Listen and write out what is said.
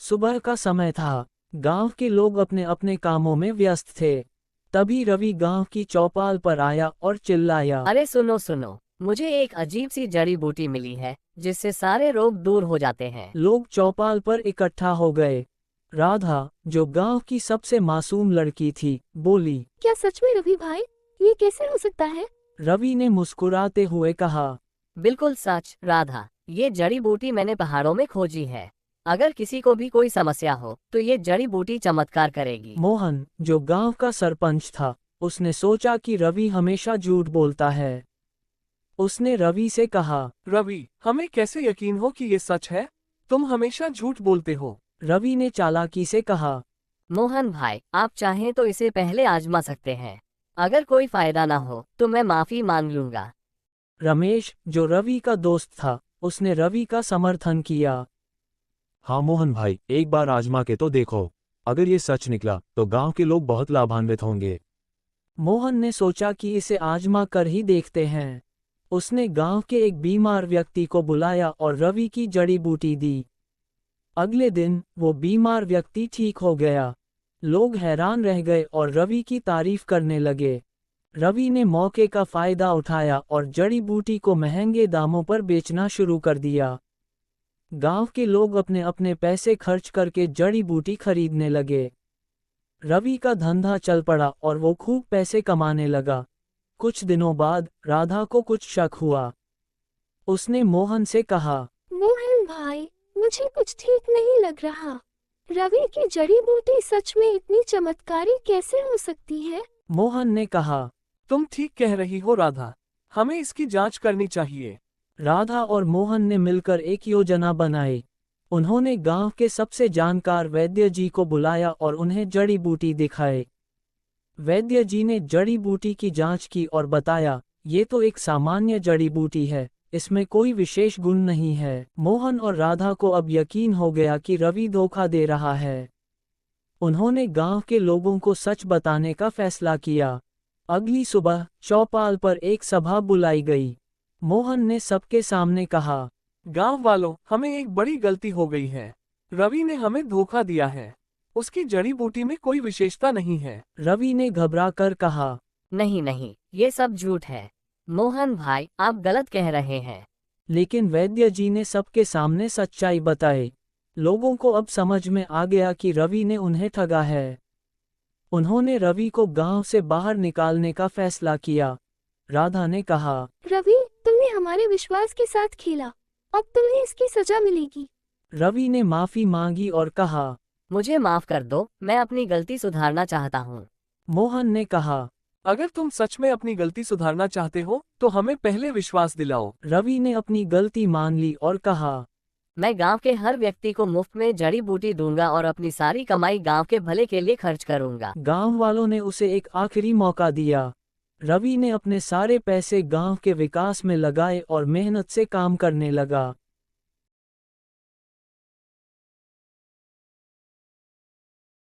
सुबह का समय था। गांव के लोग अपने अपने कामों में व्यस्त थे। तभी रवि गांव की चौपाल पर आया और चिल्लाया, अरे सुनो सुनो, मुझे एक अजीब सी जड़ी बूटी मिली है जिससे सारे रोग दूर हो जाते हैं। लोग चौपाल पर इकट्ठा हो गए। राधा, जो गांव की सबसे मासूम लड़की थी, बोली। क्या सच में रवि भाई, ये कैसे हो सकता है? रवि ने मुस्कुराते हुए कहा, बिल्कुल सच राधा, ये जड़ी बूटी मैंने पहाड़ों में खोजी है। अगर किसी को भी कोई समस्या हो तो ये जड़ी बूटी चमत्कार करेगी। मोहन, जो गांव का सरपंच था, उसने सोचा कि रवि हमेशा झूठ बोलता है। उसने रवि से कहा, रवि, हमें कैसे यकीन हो कि ये सच है? तुम हमेशा झूठ बोलते हो। रवि ने चालाकी से कहा, मोहन भाई, आप चाहें तो इसे पहले आजमा सकते हैं। अगर कोई फायदा ना हो तो मैं माफी मांग लूंगा। रमेश, जो रवि का दोस्त था, उसने रवि का समर्थन किया। हाँ मोहन भाई, एक बार आजमा के तो देखो। अगर ये सच निकला तो गांव के लोग बहुत लाभान्वित होंगे। मोहन ने सोचा कि इसे आजमा कर ही देखते हैं। उसने गांव के एक बीमार व्यक्ति को बुलाया और रवि की जड़ी बूटी दी। अगले दिन वो बीमार व्यक्ति ठीक हो गया। लोग हैरान रह गए और रवि की तारीफ करने लगे। रवि ने मौके का फायदा उठाया और जड़ी बूटी को महंगे दामों पर बेचना शुरू कर दिया। गांव के लोग अपने अपने पैसे खर्च करके जड़ी बूटी खरीदने लगे। रवि का धंधा चल पड़ा और वो खूब पैसे कमाने लगा। कुछ दिनों बाद राधा को कुछ शक हुआ। उसने मोहन से कहा, मोहन भाई, मुझे कुछ ठीक नहीं लग रहा। रवि की जड़ी बूटी सच में इतनी चमत्कारी कैसे हो सकती है? मोहन ने कहा। तुम ठीक कह रही हो राधा, हमें इसकी जांच करनी चाहिए। राधा और मोहन ने मिलकर एक योजना बनाई। उन्होंने गांव के सबसे जानकार वैद्य जी को बुलाया और उन्हें जड़ी बूटी दिखाए। वैद्य जी ने जड़ी बूटी की जांच की और बताया, ये तो एक सामान्य जड़ी बूटी है, इसमें कोई विशेष गुण नहीं है। मोहन और राधा को अब यकीन हो गया कि रवि धोखा दे रहा है। उन्होंने गांव के लोगों को सच बताने का फैसला किया। अगली सुबह चौपाल पर एक सभा बुलाई गई। मोहन ने सबके सामने कहा, गांव वालों, हमें एक बड़ी गलती हो गई है। रवि ने हमें धोखा दिया है। उसकी जड़ी बूटी में कोई विशेषता नहीं है। रवि ने घबराकर कहा, नहीं नहीं, ये सब झूठ है। मोहन भाई, आप गलत कह रहे हैं। लेकिन वैद्य जी ने सबके सामने सच्चाई बताई। लोगों को अब समझ में आ गया कि रवि ने उन्हें ठगा है। उन्होंने रवि को गांव से बाहर निकालने का फैसला किया। राधा ने कहा, रवि, तुमने हमारे विश्वास के साथ खेला, अब तुम्हें इसकी सजा मिलेगी। रवि ने माफी मांगी और कहा, मुझे माफ कर दो, मैं अपनी गलती सुधारना चाहता हूँ। मोहन ने कहा, अगर तुम सच में अपनी गलती सुधारना चाहते हो तो हमें पहले विश्वास दिलाओ। रवि ने अपनी गलती मान ली और कहा, मैं गांव के हर व्यक्ति को मुफ्त में जड़ी बूटी दूंगा और अपनी सारी कमाई गांव के भले के लिए खर्च करूंगा। गांव वालों ने उसे एक आखिरी मौका दिया। रवि ने अपने सारे पैसे गांव के विकास में लगाए और मेहनत से काम करने लगा।